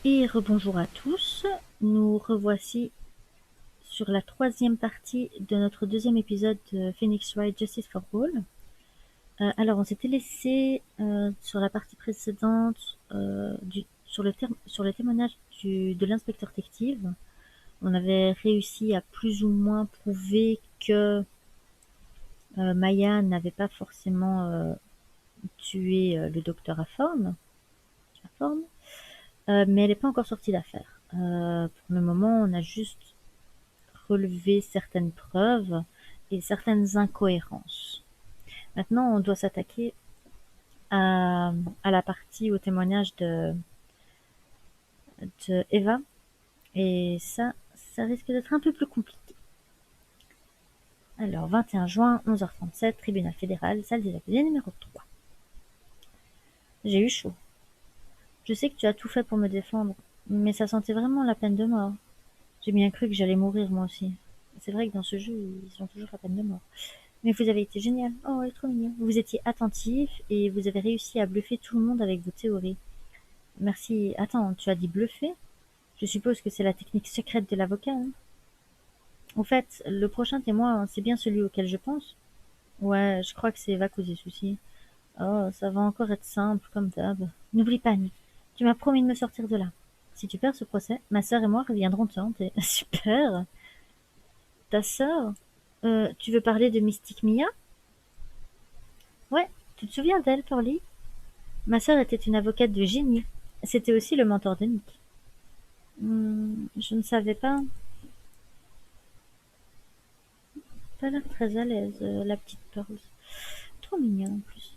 Et rebonjour à tous, nous revoici sur la troisième partie de notre deuxième épisode de Phoenix Wright Justice for All. Alors on s'était laissé sur la partie précédente sur le témoignage de l'inspecteur détective. On avait réussi à plus ou moins prouver que Maya n'avait pas forcément tué le docteur à forme. Mais elle n'est pas encore sortie d'affaire. Pour le moment, on a juste relevé certaines preuves et certaines incohérences. Maintenant, on doit s'attaquer à la partie au témoignage de Eva, et ça risque d'être un peu plus compliqué. Alors, 21 juin, 11h37, tribunal fédéral, salle des accusés numéro 3. J'ai eu chaud. Je sais que tu as tout fait pour me défendre, mais ça sentait vraiment la peine de mort. J'ai bien cru que j'allais mourir moi aussi. C'est vrai que dans ce jeu, ils ont toujours la peine de mort. Mais vous avez été génial. Oh, elle est trop mignonne. Vous étiez attentif et vous avez réussi à bluffer tout le monde avec vos théories. Merci. Attends, tu as dit bluffer? Je suppose que c'est la technique secrète de l'avocat, hein. Au fait, le prochain témoin, c'est bien celui auquel je pense? Ouais, je crois que c'est Eva causer souci. Oh, ça va encore être simple, comme d'hab. N'oublie pas, Nick. Tu m'as promis de me sortir de là. Si tu perds ce procès, ma sœur et moi reviendrons te hanter. Super. Ta sœur? Tu veux parler de Mystique Mia? Ouais, tu te souviens d'elle, Pearly? Ma sœur était une avocate de génie. C'était aussi le mentor de Nick. Je ne savais pas. Pas l'air très à l'aise, la petite Pearl. Trop mignonne en plus.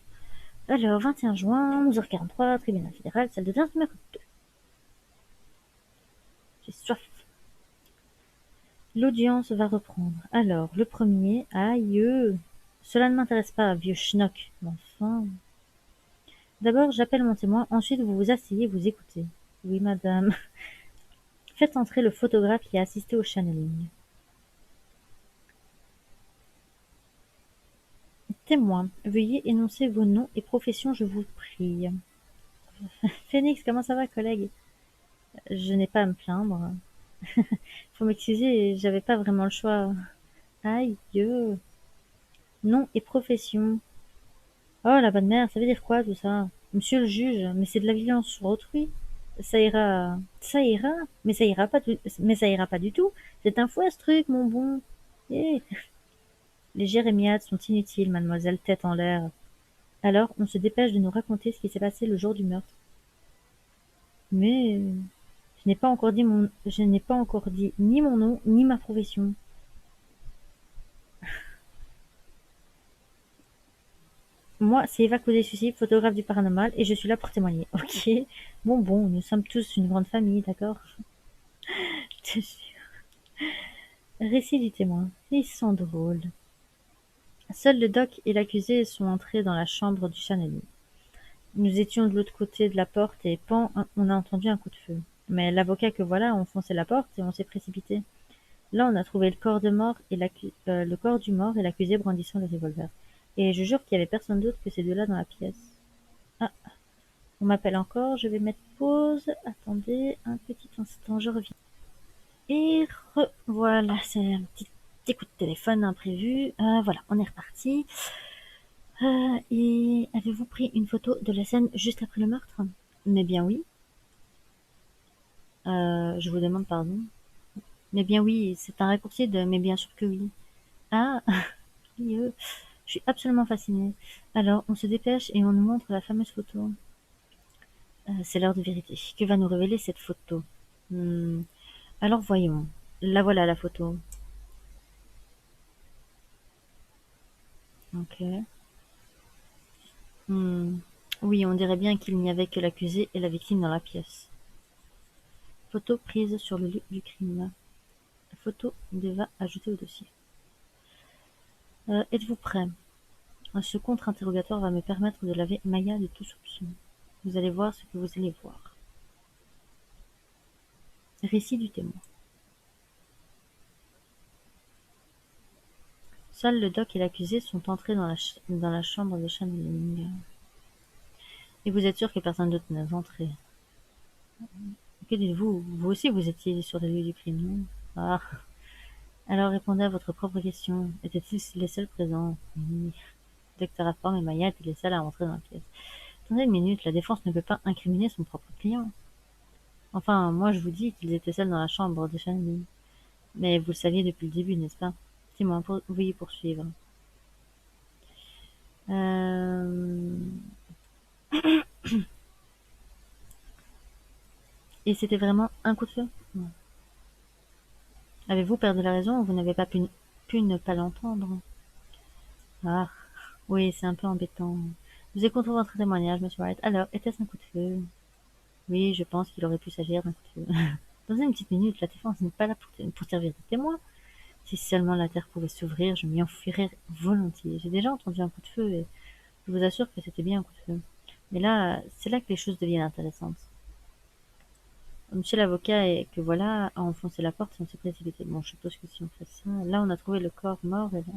Alors, 21 juin, 11h43, tribunal fédéral, salle d'audience numéro 2. J'ai soif. L'audience va reprendre. Alors, le premier, aïe. Cela ne m'intéresse pas, vieux schnock. Mais enfin. D'abord, j'appelle mon témoin, ensuite vous vous asseyez et vous écoutez. Oui, madame. Faites entrer le photographe qui a assisté au channeling. Témoin, veuillez énoncer vos noms et professions, je vous prie. Phoenix, comment ça va, collègue? Je n'ai pas à me plaindre. Faut m'excuser, j'avais pas vraiment le choix. Aïe. Nom et profession. Oh, la bonne mère, ça veut dire quoi tout ça? Monsieur le juge, mais c'est de la violence sur autrui. Ça ira, mais ça ira pas du tout. C'est un fouet ce truc, mon bon. Eh. Les jérémiades sont inutiles, mademoiselle tête en l'air. Alors, on se dépêche de nous raconter ce qui s'est passé le jour du meurtre. Mais je n'ai pas encore dit ni mon nom ni ma profession. Moi, c'est Eva Causé-Suicide, photographe du paranormal, et je suis là pour témoigner. Ok. Bon, nous sommes tous une grande famille, d'accord? Récit du témoin. Ils sont drôles. Seuls le doc et l'accusé sont entrés dans la chambre du channeling. Nous étions de l'autre côté de la porte et pan, on a entendu un coup de feu. Mais l'avocat que voilà a enfoncé la porte et on s'est précipité. Là, on a trouvé le corps du mort et l'accusé brandissant le revolver. Et je jure qu'il y avait personne d'autre que ces deux-là dans la pièce. Ah, on m'appelle encore, je vais mettre pause. Attendez un petit instant, je reviens. Et voilà, c'est un petit coup de téléphone imprévu. Voilà, on est reparti. Et avez-vous pris une photo de la scène juste après le meurtre? Mais bien oui. Je vous demande pardon. Mais bien oui, c'est un raccourci de mais bien sûr que oui. Ah, je suis absolument fascinée. Alors, on se dépêche et on nous montre la fameuse photo. C'est l'heure de vérité. Que va nous révéler cette photo? Hmm, Alors voyons. La voilà la photo. Ok. Hmm, Oui, on dirait bien qu'il n'y avait que l'accusé et la victime dans la pièce. Photo prise sur le lieu du crime. Photo devra ajouter au dossier. Êtes-vous prêt? Ce contre-interrogatoire va me permettre de laver Maya de tout soupçon. Vous allez voir ce que vous allez voir. Récit du témoin. Seuls le doc et l'accusé sont entrés dans la chambre de channeling. Et vous êtes sûr que personne d'autre n'est entré? Que dites-vous? Vous aussi, vous étiez sur les lieux du crime, non? Ah. Alors répondez à votre propre question. Étaient-ils les seuls présents? Oui. Docteur Afform et Maya étaient les seuls à entrer dans la pièce. Attendez une minute, la défense ne peut pas incriminer son propre client. Enfin, moi je vous dis qu'ils étaient seuls dans la chambre de Shannon. Mais vous le saviez depuis le début, n'est-ce pas? Dis-moi, veuillez poursuivre. Euh... Et c'était vraiment un coup de feu? Non. Avez-vous perdu la raison ou vous n'avez pas pu ne pas l'entendre? Ah, oui, c'est un peu embêtant. Vous écoutez votre témoignage, monsieur Wright. Alors, était-ce un coup de feu? Oui, je pense qu'il aurait pu s'agir d'un coup de feu. Dans une petite minute, la défense n'est pas là pour servir de témoin. Si seulement la terre pouvait s'ouvrir, je m'y enfuirais volontiers. J'ai déjà entendu un coup de feu et je vous assure que c'était bien un coup de feu. Mais là, c'est là que les choses deviennent intéressantes. Monsieur l'avocat et que voilà a enfoncé la porte sans se précipiter. Bon, je suppose que si on fait ça, là on a trouvé le corps mort et là,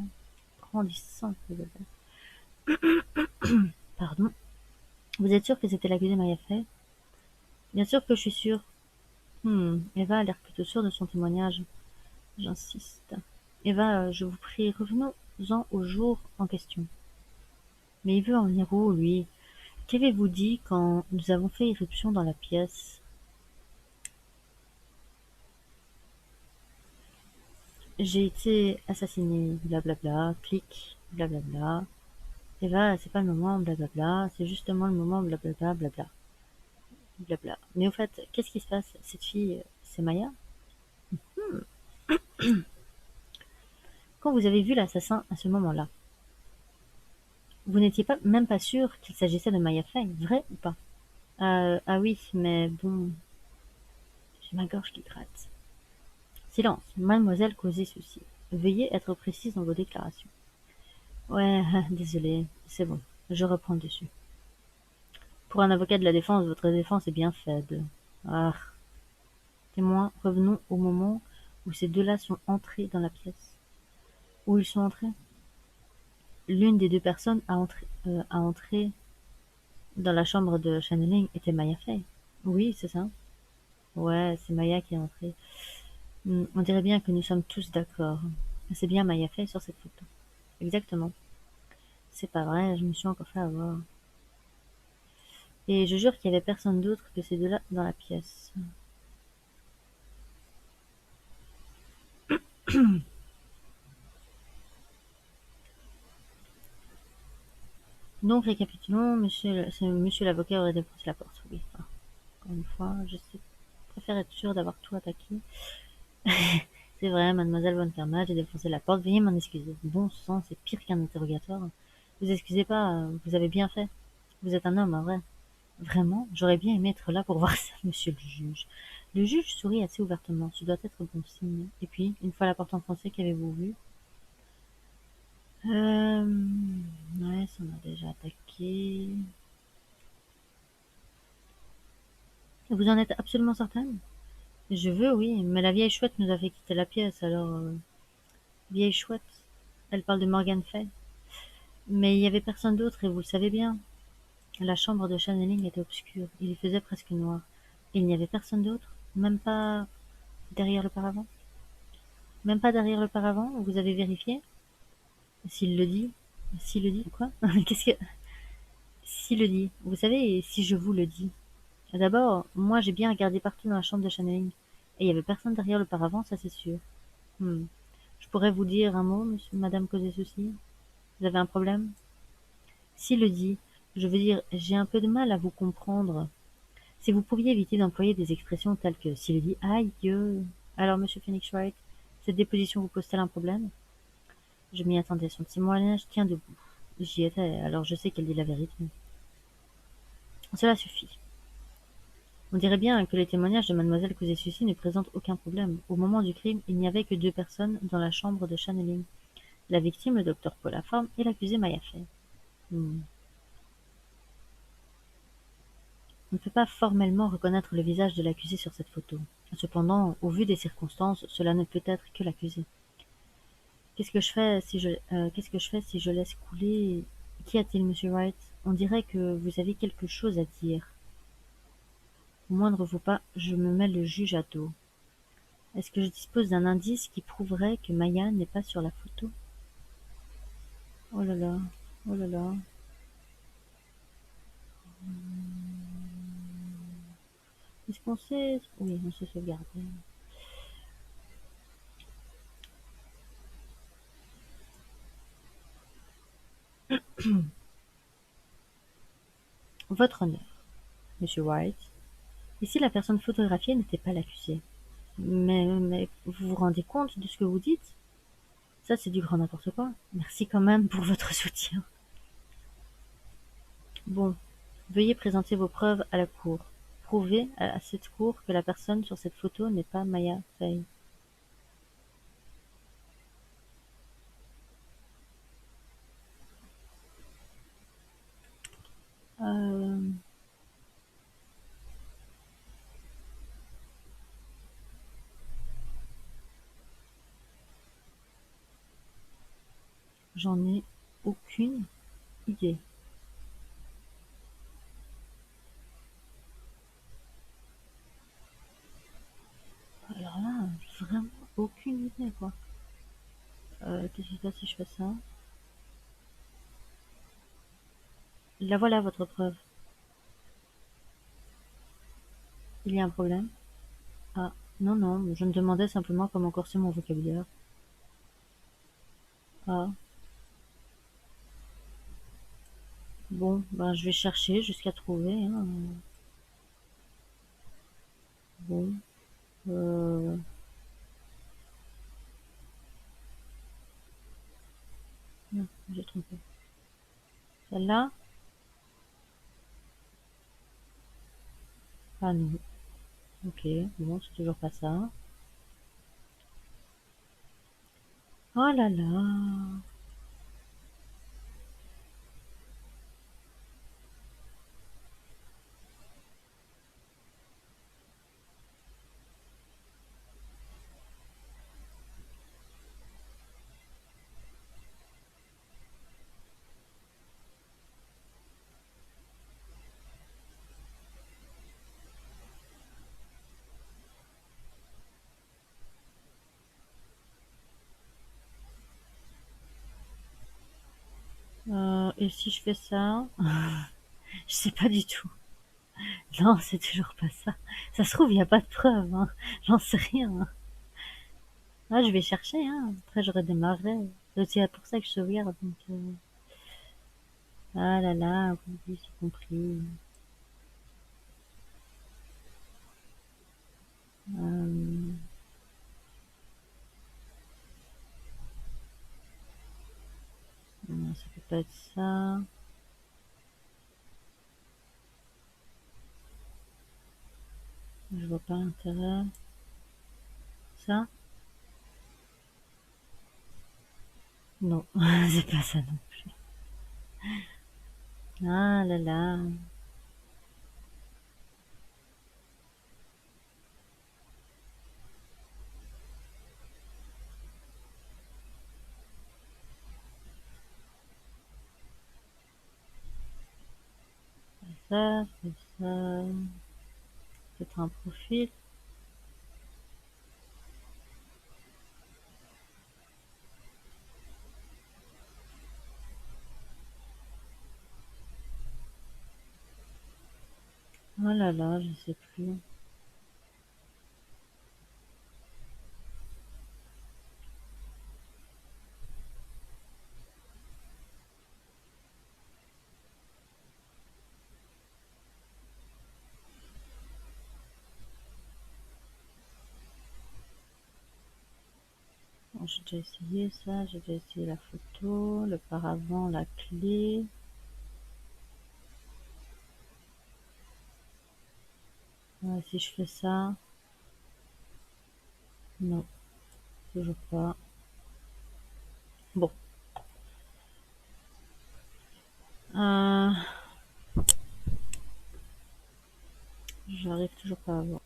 grandissant. Pardon. Vous êtes sûr que c'était l'accusé Maya Fey? Bien sûr que je suis sûre. Eva a l'air plutôt sûre de son témoignage. J'insiste. Eva, je vous prie, revenons-en au jour en question. Mais il veut en venir où, lui? Qu'avez-vous dit quand nous avons fait irruption dans la pièce? J'ai été assassiné, blablabla, clic, blablabla. Eva, c'est pas le moment, blablabla, c'est justement le moment, blablabla, blabla. Blabla. Mais au fait, qu'est-ce qui se passe? Cette fille, c'est Maya? Quand vous avez vu l'assassin à ce moment-là, vous n'étiez même pas sûr qu'il s'agissait de Maya Fey, vrai ou pas? Ah oui, mais bon, j'ai ma gorge qui gratte. Silence, mademoiselle causez ceci. Veuillez être précise dans vos déclarations. Ouais, désolé, c'est bon, je reprends le dessus. Pour un avocat de la défense, votre défense est bien faible. Ah. Témoin, revenons au moment où ces deux-là sont entrés dans la pièce. Où ils sont entrés? L'une des deux personnes à entrer dans la chambre de Channeling était Maya Fey. Oui, c'est ça. Ouais, c'est Maya qui est entrée. On dirait bien que nous sommes tous d'accord. C'est bien Maya Fey sur cette photo. Exactement. C'est pas vrai, je me suis encore fait avoir. Et je jure qu'il y avait personne d'autre que ces deux-là dans la pièce. Donc, récapitulons, monsieur l'avocat aurait défoncé la porte, oui. Enfin, encore une fois, préfère être sûr d'avoir tout attaqué. C'est vrai, mademoiselle Von Karma, j'ai défoncé la porte, veuillez m'en excuser. Bon sang, c'est pire qu'un interrogatoire. Vous excusez pas, vous avez bien fait. Vous êtes un homme, en vrai. Vraiment, j'aurais bien aimé être là pour voir ça, monsieur le juge. Le juge sourit assez ouvertement, ce doit être bon signe. Et puis, une fois la porte enfoncée, qu'avez-vous vu? Ouais, ça m'a déjà attaqué. Vous en êtes absolument certaine? Je veux, oui, mais la vieille chouette nous a fait quitter la pièce, alors... Vieille chouette, elle parle de Morgan Fay. Mais il y avait personne d'autre, et vous le savez bien. La chambre de Channeling était obscure, il y faisait presque noir. Il n'y avait personne d'autre, même pas derrière le paravent. Même pas derrière le paravent, vous avez vérifié? S'il le dit, quoi? Qu'est-ce que... S'il le dit, vous savez, si je vous le dis. D'abord, moi j'ai bien regardé partout dans la chambre de Channeling, et il y avait personne derrière le paravent, ça c'est sûr. Je pourrais vous dire un mot, monsieur, madame causait ceci? Vous avez un problème? S'il le dit, je veux dire, j'ai un peu de mal à vous comprendre. Si vous pouviez éviter d'employer des expressions telles que s'il le dit, aïe, alors monsieur Phoenix Wright, cette déposition vous pose-t-elle un problème? Je m'y attendais, son témoignage tient debout. J'y étais, alors je sais qu'elle dit la vérité. Cela suffit. On dirait bien que les témoignages de mademoiselle Causey-Sucy ne présentent aucun problème. Au moment du crime, il n'y avait que deux personnes dans la chambre de Channeling. La victime, le docteur Paul Laforme, et l'accusé Maya Fey. On ne peut pas formellement reconnaître le visage de l'accusé sur cette photo. Cependant, au vu des circonstances, cela ne peut être que l'accusé. Qu'est-ce que je fais si je laisse couler? Qu'y a-t-il, monsieur Wright? On dirait que vous avez quelque chose à dire. Au moindre faux pas, je me mets le juge à dos. Est-ce que je dispose d'un indice qui prouverait que Maya n'est pas sur la photo? Oh là là, oh là là. Est-ce qu'on sait? Oui, on s'est sauvegardé. Votre honneur, Monsieur White. Et si la personne photographiée n'était pas l'accusé? Mais vous vous rendez compte de ce que vous dites? Ça, c'est du grand n'importe quoi. Merci quand même pour votre soutien. Bon, veuillez présenter vos preuves à la cour. Prouvez à cette cour que la personne sur cette photo n'est pas Maya Fey. Euh, J'en ai aucune idée. Alors là, vraiment aucune idée, quoi. Qu'est-ce qui se passe si je fais ça? La voilà, votre preuve. Il y a un problème? Ah, non, non, je me demandais simplement comment corser mon vocabulaire. Ah, bon, ben je vais chercher jusqu'à trouver, hein. Bon, euh... non, j'ai trompé. Celle-là? Ah non. Ok, bon, c'est toujours pas ça. Oh là là. Et si je fais ça? Je sais pas du tout. Non, c'est toujours pas ça. Ça se trouve, il n'y a pas de preuve, hein. J'en sais rien, hein. Ah, je vais chercher, hein. Après, j'aurai démarré. C'est pour ça que je sauvegarde. Donc, ah là là, oui, j'ai compris. Euh, non, ça peut pas être ça. Je vois pas l'intérêt. Ça? Non, c'est pas ça non. Ah là là. Ça, c'est ça. Peut-être un profil. Oh là là, je sais plus. Bon, j'ai déjà essayé ça, j'ai déjà essayé la photo, le paravent, la clé. Ouais, si je fais ça, non, toujours pas. Bon, euh, j'arrive toujours pas à voir.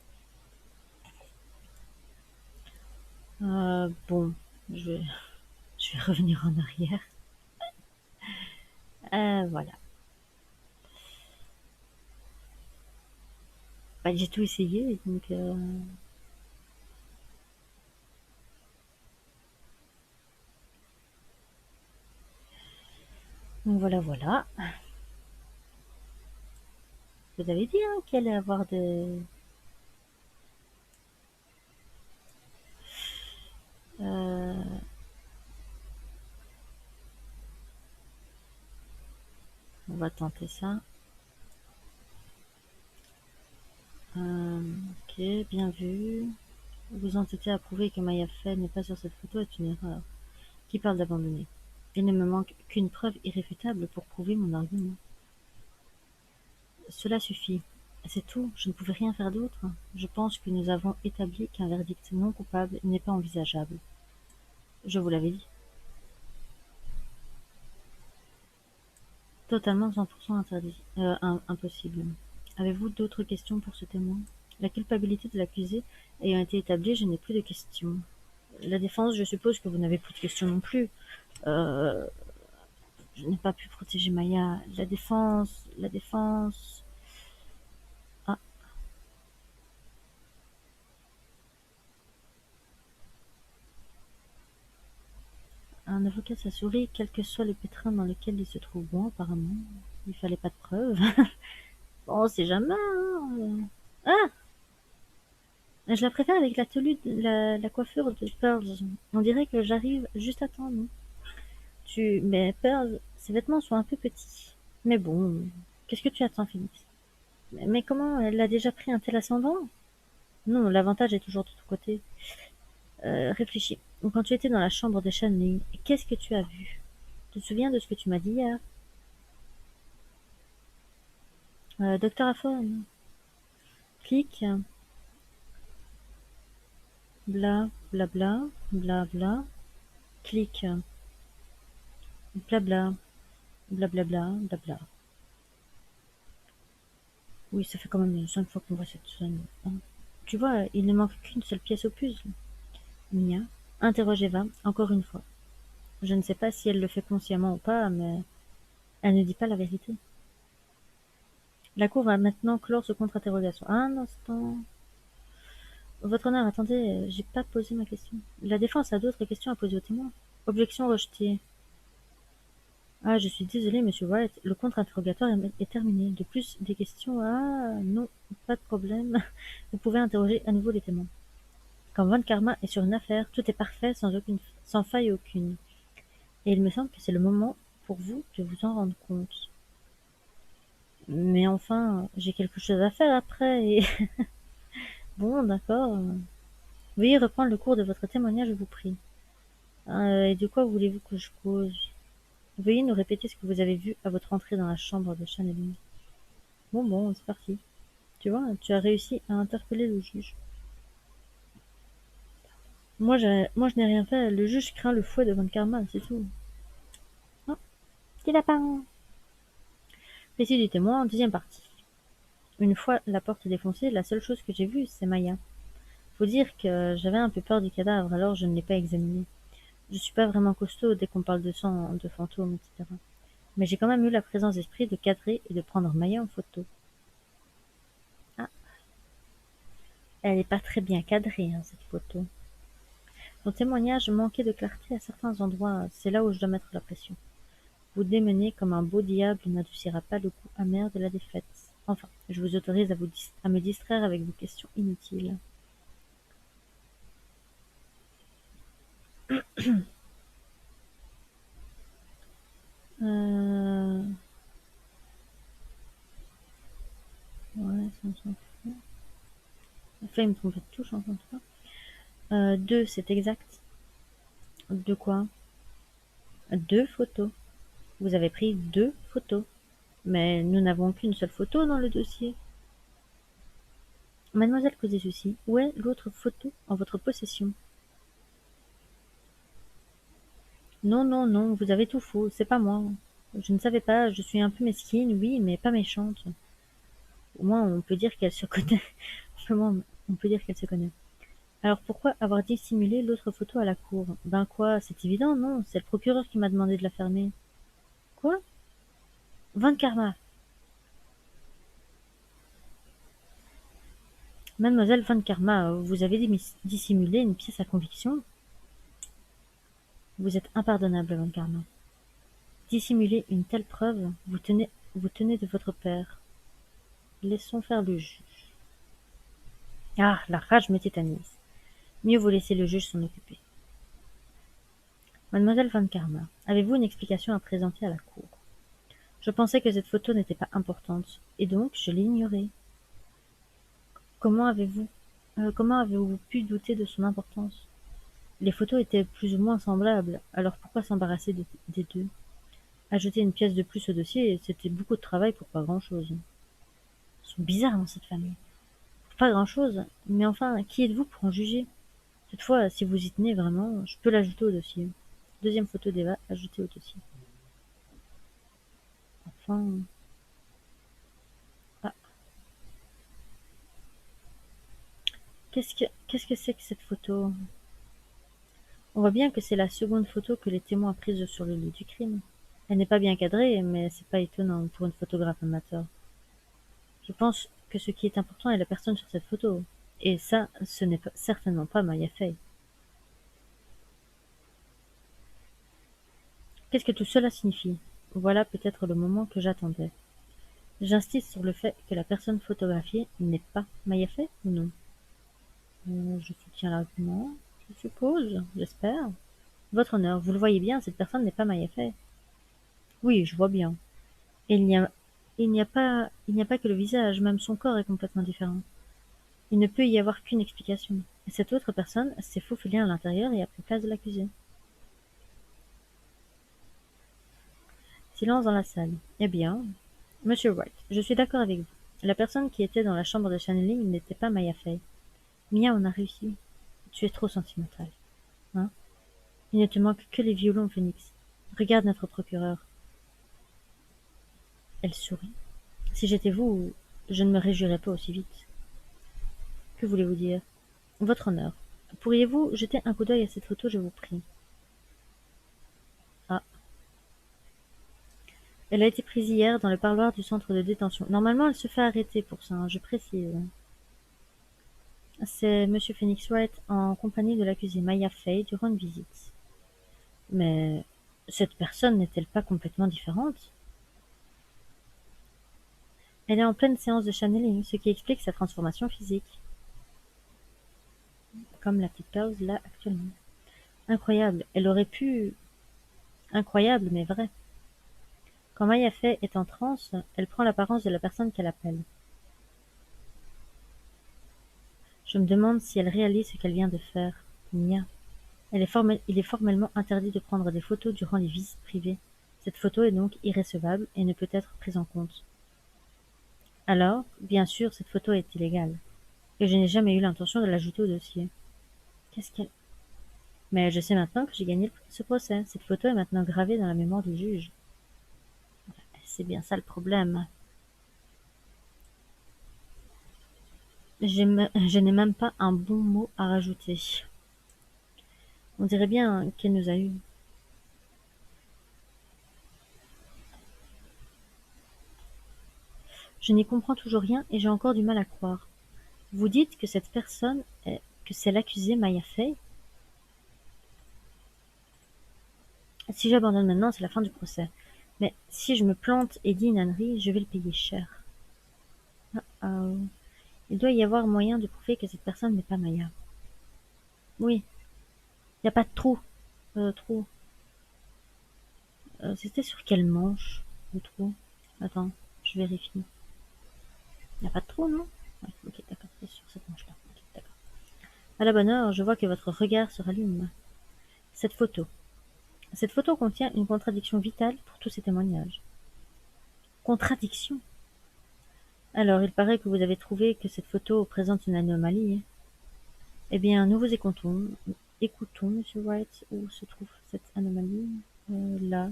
Bon, je vais, je vais revenir en arrière. Voilà. Bah, j'ai tout essayé, donc voilà, voilà. Vous avez dit hein, qu'il allait avoir de... Euh, on va tenter ça. Ok, bien vu. Vous entêtez à prouver que Maya Fey n'est pas sur cette photo est une erreur. Qui parle d'abandonner? Il ne me manque qu'une preuve irréfutable pour prouver mon argument. Cela suffit. C'est tout, je ne pouvais rien faire d'autre. Je pense que nous avons établi qu'un verdict non coupable n'est pas envisageable. Je vous l'avais dit. Totalement 100% interdit. Impossible. Avez-vous d'autres questions pour ce témoin? La culpabilité de l'accusé ayant été établie, je n'ai plus de questions. La défense, je suppose que vous n'avez plus de questions non plus. Euh, je n'ai pas pu protéger Maya. La défense. Ah, un avocat s'assurait, quel que soit le pétrin dans lequel il se trouve. Bon, apparemment, il fallait pas de preuves. Bon, on sait jamais. Hein. Ah, je la préfère avec la tenue, la coiffure de Pearls. On dirait que j'arrive juste à temps, non? Mais Pearls, ses vêtements sont un peu petits. Mais bon, qu'est-ce que tu attends, Phoenix? Mais comment elle a déjà pris un tel ascendant? Non, l'avantage est toujours de ton côté. Réfléchis. Quand tu étais dans la chambre de Shanley, qu'est-ce que tu as vu? Tu te souviens de ce que tu m'as dit hier? Docteur Aphone, clique, bla bla bla, bla bla, clique, bla bla, bla bla bla, bla bla. Oui, ça fait quand même 5 fois qu'on voit cette scène. Hein. Tu vois, il ne manque qu'une seule pièce au puzzle. Mia, interroge Eva, encore une fois. Je ne sais pas si elle le fait consciemment ou pas, mais elle ne dit pas la vérité. La cour va maintenant clore ce contre-interrogation. Un instant. Votre honneur, attendez, j'ai pas posé ma question. La défense a d'autres questions à poser aux témoins. Objection rejetée. Ah, je suis désolé, monsieur Wright, le contre-interrogatoire est terminé. De plus, des questions. Ah, non, pas de problème. Vous pouvez interroger à nouveau les témoins. Quand Von Karma est sur une affaire, tout est parfait, sans faille aucune. Et il me semble que c'est le moment pour vous de vous en rendre compte. Mais enfin, j'ai quelque chose à faire après et... Bon, d'accord. Veuillez reprendre le cours de votre témoignage, je vous prie. Et de quoi voulez-vous que je cause? Veuillez nous répéter ce que vous avez vu à votre entrée dans la chambre de Channeling. Bon, c'est parti. Tu vois, tu as réussi à interpeller le juge. Moi, je n'ai rien fait. Le juge craint le fouet de Von Karma, c'est tout. Ah, petit lapin. Récit du témoin, deuxième partie. Une fois la porte défoncée, la seule chose que j'ai vue, c'est Maya. Faut dire que j'avais un peu peur du cadavre, alors je ne l'ai pas examiné. Je suis pas vraiment costaud dès qu'on parle de sang, de fantômes, etc. Mais j'ai quand même eu la présence d'esprit de cadrer et de prendre Maya en photo. Ah, elle est pas très bien cadrée, hein, cette photo. Son témoignage manquait de clarté à certains endroits, c'est là où je dois mettre la pression. Vous démenez comme un beau diable n'adoucira pas le goût amer de la défaite. Enfin, je vous autorise à me distraire avec vos questions inutiles. Euh... Ouais, ça me semble. Enfin, il me trompe de touche, encore une fois. Deux, c'est exact. De quoi? Deux photos. Vous avez pris deux photos. Mais nous n'avons qu'une seule photo dans le dossier. Mademoiselle causait ceci. Où est l'autre photo en votre possession? Non, non, non, vous avez tout faux, c'est pas moi. Je ne savais pas, je suis un peu mesquine, oui, mais pas méchante. Au moins, on peut dire qu'elle se connaît. Vraiment, on peut dire qu'elle se connaît. Alors pourquoi avoir dissimulé l'autre photo à la cour? Ben quoi, c'est évident, non? C'est le procureur qui m'a demandé de la fermer. Quoi? Von Karma. Mademoiselle Van Karma, vous avez dissimulé une pièce à conviction? Vous êtes impardonnable, Van Karma. Dissimuler une telle preuve, vous tenez de votre père. Laissons faire le juge. Ah, la rage me tétanise. Mieux vaut laisser le juge s'en occuper. Mademoiselle Van Karma, avez-vous une explication à présenter à la cour? Je pensais que cette photo n'était pas importante, et donc je l'ai ignorée. Comment avez-vous pu douter de son importance? Les photos étaient plus ou moins semblables, alors pourquoi s'embarrasser des deux? Ajouter une pièce de plus au dossier, c'était beaucoup de travail pour pas grand-chose. Ils sont bizarres dans cette famille. Pas grand-chose, mais enfin, qui êtes-vous pour en juger? Toutefois, si vous y tenez vraiment, je peux l'ajouter au dossier. Deuxième photo d'Eva ajoutée au dossier. Enfin... Ah, qu'est-ce que c'est que cette photo? On voit bien que c'est la seconde photo que les témoins ont prise sur le lieu du crime. Elle n'est pas bien cadrée, mais c'est pas étonnant pour une photographe amateur. Je pense que ce qui est important est la personne sur cette photo. Et ça, ce n'est certainement pas Maya Fey. Qu'est-ce que tout cela signifie? Voilà peut-être le moment que j'attendais. J'insiste sur le fait que la personne photographiée n'est pas Maya Fey ou non? Je soutiens l'argument, je suppose, j'espère. Votre honneur, vous le voyez bien, cette personne n'est pas Maya Fey. Oui, je vois bien. Et il n'y a pas que le visage, même son corps est complètement différent. Il ne peut y avoir qu'une explication. Et cette autre personne s'est faufilée à l'intérieur et a pris place de l'accusé. Silence dans la salle. Eh bien, Monsieur Wright, je suis d'accord avec vous. La personne qui était dans la chambre de channeling n'était pas Maya Fey. Mia, on a réussi. Tu es trop sentimental. Hein? Il ne te manque que les violons, Phoenix. Regarde notre procureur. Elle sourit. Si j'étais vous, je ne me réjouirais pas aussi vite. Que voulez-vous dire? Votre honneur. Pourriez-vous jeter un coup d'œil à cette photo, je vous prie? Ah. Elle a été prise hier dans le parloir du centre de détention. Normalement, elle se fait arrêter pour ça, hein, je précise. C'est Monsieur Phoenix Wright en compagnie de l'accusée Maya Fey durant une visite. Mais cette personne n'est-elle pas complètement différente? Elle est en pleine séance de channeling, ce qui explique sa transformation physique. Comme la petite pause là actuellement. Incroyable, elle aurait pu... Incroyable, mais vrai. Quand Maya Fey est en transe, elle prend l'apparence de la personne qu'elle appelle. Je me demande si elle réalise ce qu'elle vient de faire. Mia. Il est formellement interdit de prendre des photos durant les visites privées. Cette photo est donc irrécevable et ne peut être prise en compte. Alors, bien sûr, cette photo est illégale. Et je n'ai jamais eu l'intention de l'ajouter au dossier. Qu'est-ce qu'elle... Mais je sais maintenant que j'ai gagné ce procès. Cette photo est maintenant gravée dans la mémoire du juge. C'est bien ça le problème. Je n'ai même pas un bon mot à rajouter. On dirait bien qu'elle nous a eus. Je n'y comprends toujours rien et j'ai encore du mal à croire. Vous dites que cette personne que c'est l'accusée Maya Fey? Si j'abandonne maintenant, c'est la fin du procès. Mais si je me plante et dis une ânerie, je vais le payer cher. Oh. Il doit y avoir moyen de prouver que cette personne n'est pas Maya. Oui, il n'y a pas de trou. Trou. C'était sur quelle manche, le trou? Attends, je vérifie. Il n'y a pas de trou, non? Ouais, ok, d'accord, c'est sur cette manche-là. Ok, d'accord. À la bonne heure, je vois que votre regard se rallume. Cette photo. Cette photo contient une contradiction vitale pour tous ces témoignages. Contradiction? Alors, il paraît que vous avez trouvé que cette photo présente une anomalie. Eh bien, nous vous écoutons. Écoutons, Monsieur Wright, où se trouve cette anomalie? Là,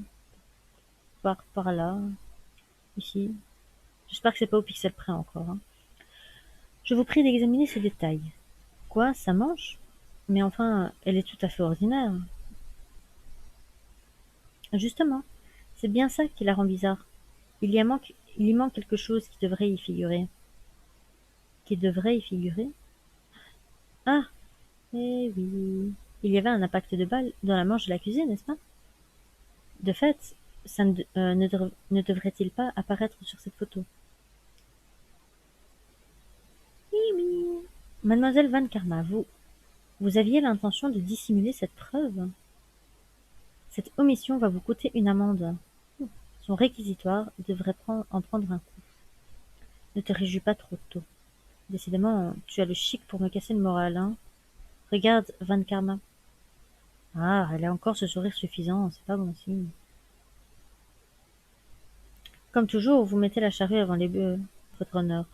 par là, ici. J'espère que c'est pas au pixel près encore. Hein. Je vous prie d'examiner ce détail. Quoi, sa manche? Mais enfin, elle est tout à fait ordinaire. Justement, c'est bien ça qui la rend bizarre. Il y manque quelque chose qui devrait y figurer. qui devrait y figurer? Ah! Eh oui, il y avait un impact de balle dans la manche de l'accusé, n'est-ce pas? De fait, ça ne devrait-il pas apparaître sur cette photo? Oui, oui. Mademoiselle Van Karma, vous aviez l'intention de dissimuler cette preuve? Cette omission va vous coûter une amende. Son réquisitoire devrait en prendre un coup. Ne te réjouis pas trop tôt. Décidément, tu as le chic pour me casser le moral, hein. Regarde, Van Karma. Ah, elle a encore ce sourire suffisant, c'est pas bon signe. Comme toujours, vous mettez la charrue avant les bœufs, votre honneur.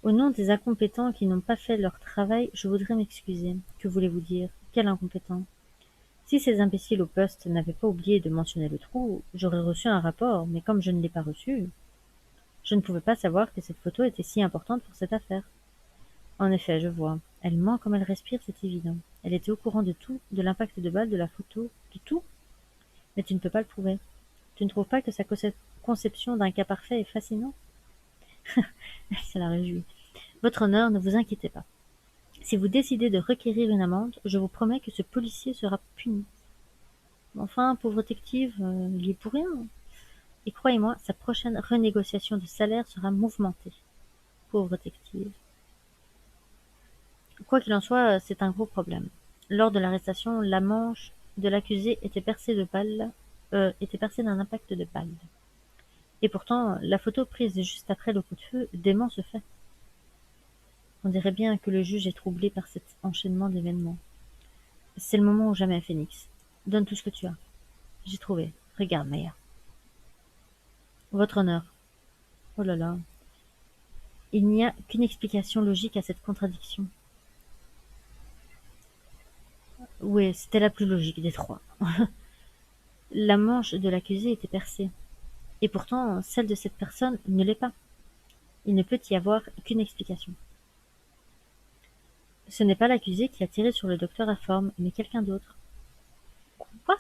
Au nom des incompétents qui n'ont pas fait leur travail, je voudrais m'excuser. Que voulez-vous dire? Quel incompétent? Si ces imbéciles au poste n'avaient pas oublié de mentionner le trou, j'aurais reçu un rapport, mais comme je ne l'ai pas reçu, je ne pouvais pas savoir que cette photo était si importante pour cette affaire. En effet, je vois. Elle ment comme elle respire, c'est évident. Elle était au courant de tout, de l'impact de balle, de la photo, de tout. Mais tu ne peux pas le prouver. Tu ne trouves pas que sa conception d'un cas parfait est fascinante? Ça la réjouit. Votre honneur, ne vous inquiétez pas. Si vous décidez de requérir une amende, je vous promets que ce policier sera puni. Enfin, pauvre détective, il y est pour rien. Et croyez-moi, sa prochaine renégociation de salaire sera mouvementée. Pauvre détective. Quoi qu'il en soit, c'est un gros problème. Lors de l'arrestation, la manche de l'accusé était percée d'un impact de balle. Et pourtant, la photo prise juste après le coup de feu dément ce fait. On dirait bien que le juge est troublé par cet enchaînement d'événements. C'est le moment ou jamais, Phoenix. Donne tout ce que tu as. J'ai trouvé. Regarde, Maya. Votre honneur. Oh là là. Il n'y a qu'une explication logique à cette contradiction. Oui, c'était la plus logique des trois. La manche de l'accusé était percée. Et pourtant, celle de cette personne ne l'est pas. Il ne peut y avoir qu'une explication. Ce n'est pas l'accusé qui a tiré sur le docteur Aforme, mais quelqu'un d'autre. Quoi?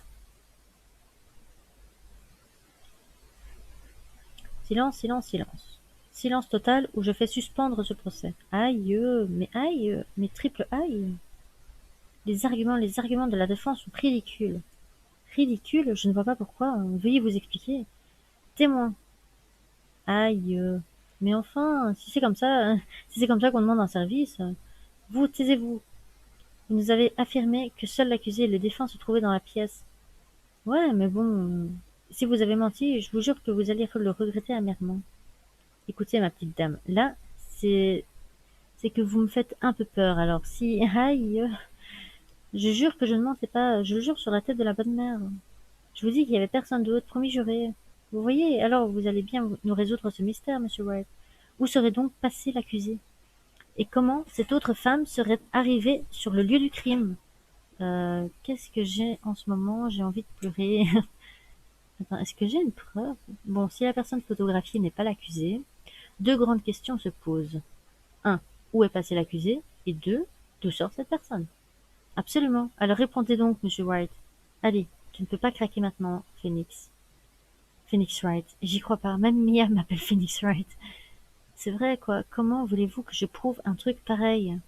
Silence, silence, silence. Silence total ou je fais suspendre ce procès. Aïe, mais triple aïe. Les arguments de la défense sont ridicules. Ridicules? Je ne vois pas pourquoi. Veuillez vous expliquer. Témoin. Aïe. Mais enfin, si c'est comme ça qu'on demande un service, vous taisez-vous. Vous nous avez affirmé que seul l'accusé et le défunt se trouvaient dans la pièce. Ouais, mais bon, si vous avez menti, je vous jure que vous allez le regretter amèrement. Écoutez, ma petite dame, là, c'est c'est que vous me faites un peu peur. Alors si, aïe, je jure que je ne mentais pas. Je le jure sur la tête de la bonne mère. Je vous dis qu'il y avait personne d'autre, promis juré. Vous voyez, alors vous allez bien nous résoudre ce mystère, monsieur Wright. Où serait donc passé l'accusé? Et comment cette autre femme serait arrivée sur le lieu du crime? Qu'est-ce que j'ai en ce moment? J'ai envie de pleurer. Attends, est-ce que j'ai une preuve? Bon, si la personne photographiée n'est pas l'accusé, deux grandes questions se posent. Un, où est passé l'accusé? Et deux, d'où sort cette personne? Absolument. Alors répondez donc, monsieur Wright. Allez, tu ne peux pas craquer maintenant, Phoenix. Phoenix Wright. J'y crois pas. Même Mia m'appelle Phoenix Wright. C'est vrai, quoi. Comment voulez-vous que je prouve un truc pareil?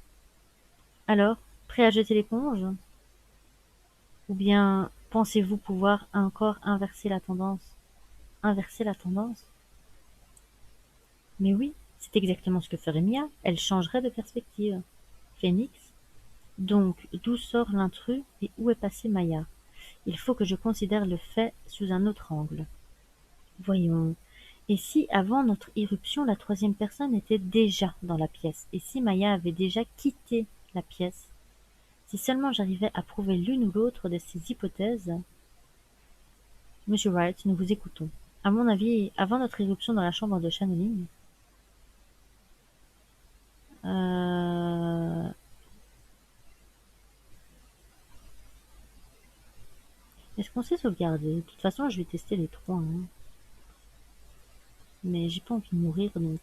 Alors, prêt à jeter l'éponge? Ou bien pensez-vous pouvoir encore inverser la tendance? Inverser la tendance? Mais oui, c'est exactement ce que ferait Mia. Elle changerait de perspective. Phoenix? Donc, d'où sort l'intrus et où est passée Maya? Il faut que je considère le fait sous un autre angle. Voyons. Et si, avant notre irruption, la troisième personne était déjà dans la pièce? Et si Maya avait déjà quitté la pièce? Si seulement j'arrivais à prouver l'une ou l'autre de ces hypothèses. Monsieur Wright, nous vous écoutons. À mon avis, avant notre irruption dans la chambre de channeling, euh... est-ce qu'on sait sauvegarder? De toute façon, je vais tester les trois, hein. Mais j'ai pas envie de mourir, donc...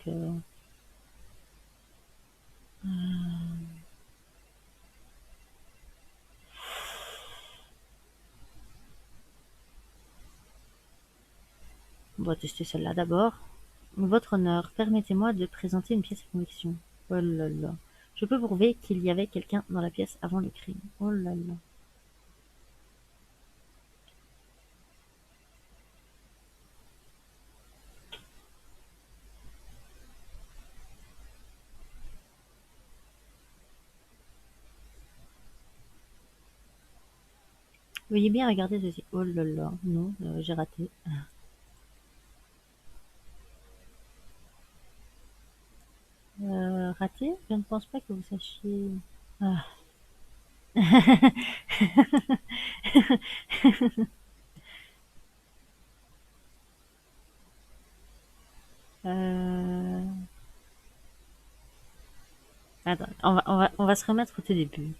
On va tester celle-là d'abord. Votre honneur, permettez-moi de présenter une pièce à conviction. Oh là là. Je peux prouver qu'il y avait quelqu'un dans la pièce avant le crime. Oh là là. Veuillez bien regarder ceci. Oh là là. Non, j'ai raté. Raté? Je ne pense pas que vous sachiez. Ah. Euh, Attends, on va se remettre au tout début.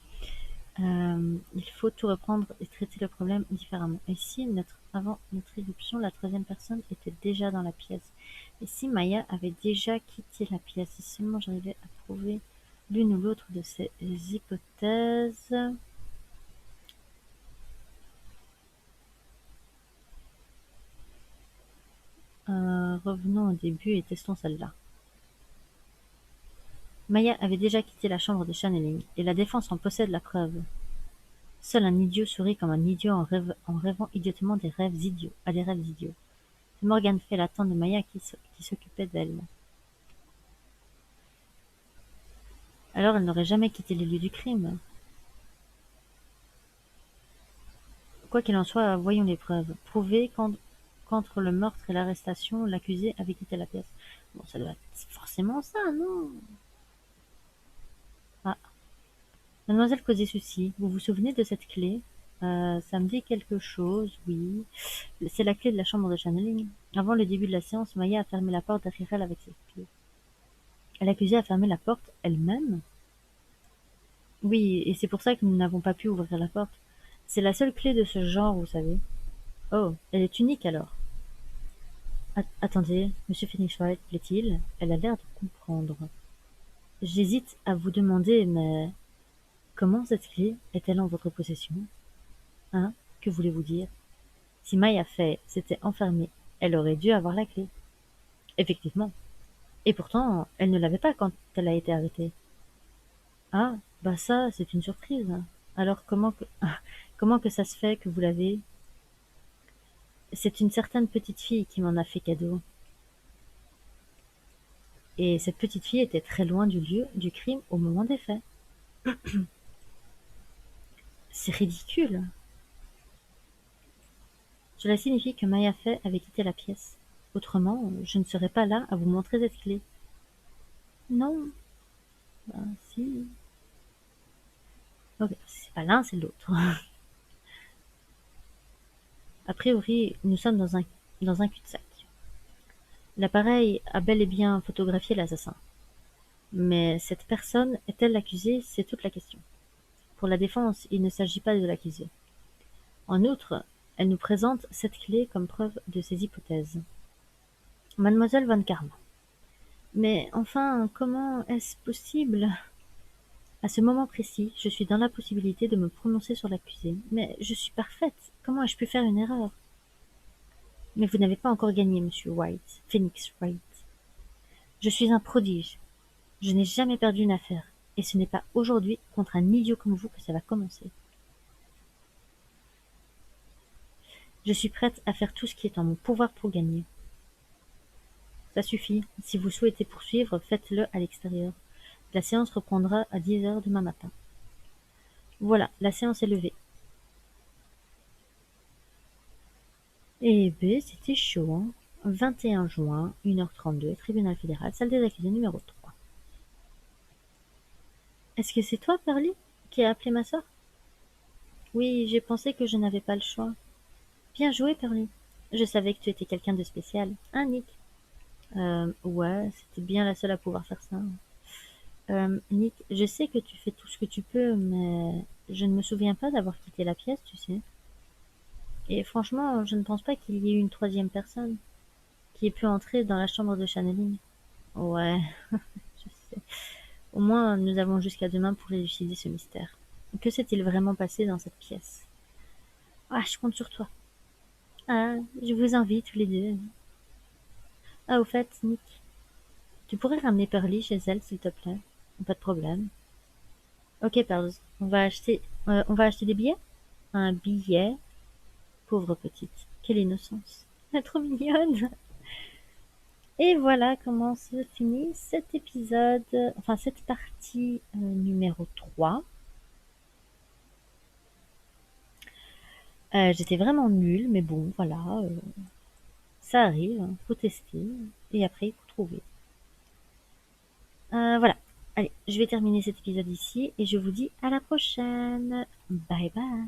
Il faut tout reprendre et traiter le problème différemment. Et si avant notre éruption, la troisième personne était déjà dans la pièce? Et si Maya avait déjà quitté la pièce? Si seulement j'arrivais à prouver l'une ou l'autre de ces hypothèses. Revenons au début et testons celle-là. Maya avait déjà quitté la chambre de channeling, et la défense en possède la preuve. Seul un idiot sourit comme un idiot en rêvant idiotement à des rêves idiots. Morgan fait la tante de Maya qui s'occupait d'elle. Alors elle n'aurait jamais quitté les lieux du crime. Quoi qu'il en soit, voyons les preuves. Prouver qu'entre le meurtre et l'arrestation, l'accusé avait quitté la pièce. Bon, ça doit être forcément ça, non? Ah, mademoiselle causait souci. Vous vous souvenez de cette clé? Ça me dit quelque chose, oui. C'est la clé de la chambre de channeling. Avant le début de la séance, Maya a fermé la porte derrière elle avec cette clé. L'accusée a fermé la porte elle-même? Oui, et c'est pour ça que nous n'avons pas pu ouvrir la porte. C'est la seule clé de ce genre, vous savez. Oh, elle est unique alors. Attendez, monsieur Phoenix Wright, plaît-il? Elle a l'air de comprendre. J'hésite à vous demander, mais comment cette clé est-elle en votre possession? Hein? Que voulez-vous dire? Si Maya Fey s'était enfermée, elle aurait dû avoir la clé. Effectivement. Et pourtant, elle ne l'avait pas quand elle a été arrêtée. Ah, bah ça, c'est une surprise. Alors comment que ça se fait que vous l'avez? C'est une certaine petite fille qui m'en a fait cadeau. Et cette petite fille était très loin du lieu du crime au moment des faits. C'est ridicule. Cela signifie que Maya Fey avait quitté la pièce. Autrement, je ne serais pas là à vous montrer cette clé. Non, ben si. Ok, c'est pas l'un, c'est l'autre. A priori, nous sommes dans un cul-de-sac. L'appareil a bel et bien photographié l'assassin. Mais cette personne est-elle l'accusée? C'est toute la question. Pour la défense, il ne s'agit pas de l'accuser. En outre, elle nous présente cette clé comme preuve de ses hypothèses. Mademoiselle Von Karma. Mais enfin, comment est-ce possible? À ce moment précis, je suis dans la possibilité de me prononcer sur l'accusé. Mais je suis parfaite. Comment ai-je pu faire une erreur? Mais vous n'avez pas encore gagné, monsieur White, Phoenix Wright. Je suis un prodige. Je n'ai jamais perdu une affaire. Et ce n'est pas aujourd'hui, contre un idiot comme vous, que ça va commencer. Je suis prête à faire tout ce qui est en mon pouvoir pour gagner. Ça suffit. Si vous souhaitez poursuivre, faites-le à l'extérieur. La séance reprendra à 10 heures demain matin. Voilà, la séance est levée. Eh ben, c'était chaud, hein. 21 juin, 1h32, tribunal fédéral, salle des accusés numéro 3. Est-ce que c'est toi, Perly, qui a appelé ma sœur? Oui, j'ai pensé que je n'avais pas le choix. Bien joué, Perly. Je savais que tu étais quelqu'un de spécial. Hein, Nick? Ouais, c'était bien la seule à pouvoir faire ça. Nick, je sais que tu fais tout ce que tu peux, mais je ne me souviens pas d'avoir quitté la pièce, tu sais. Et franchement, je ne pense pas qu'il y ait eu une troisième personne qui ait pu entrer dans la chambre de channeling. Ouais, je sais. Au moins, nous avons jusqu'à demain pour élucider ce mystère. Que s'est-il vraiment passé dans cette pièce? Ah, je compte sur toi. Ah, je vous envie tous les deux. Ah, au fait, Nick, tu pourrais ramener Pearlie chez elle, s'il te plaît? Pas de problème. Ok, Pearls, on va acheter des billets? Un billet? Pauvre petite, quelle innocence. Elle est trop mignonne. Et voilà comment se finit cet épisode, enfin cette partie numéro 3. J'étais vraiment nulle, mais bon, voilà, ça arrive, hein, faut tester, et après il faut trouver. Voilà, allez, je vais terminer cet épisode ici, et je vous dis à la prochaine. Bye bye.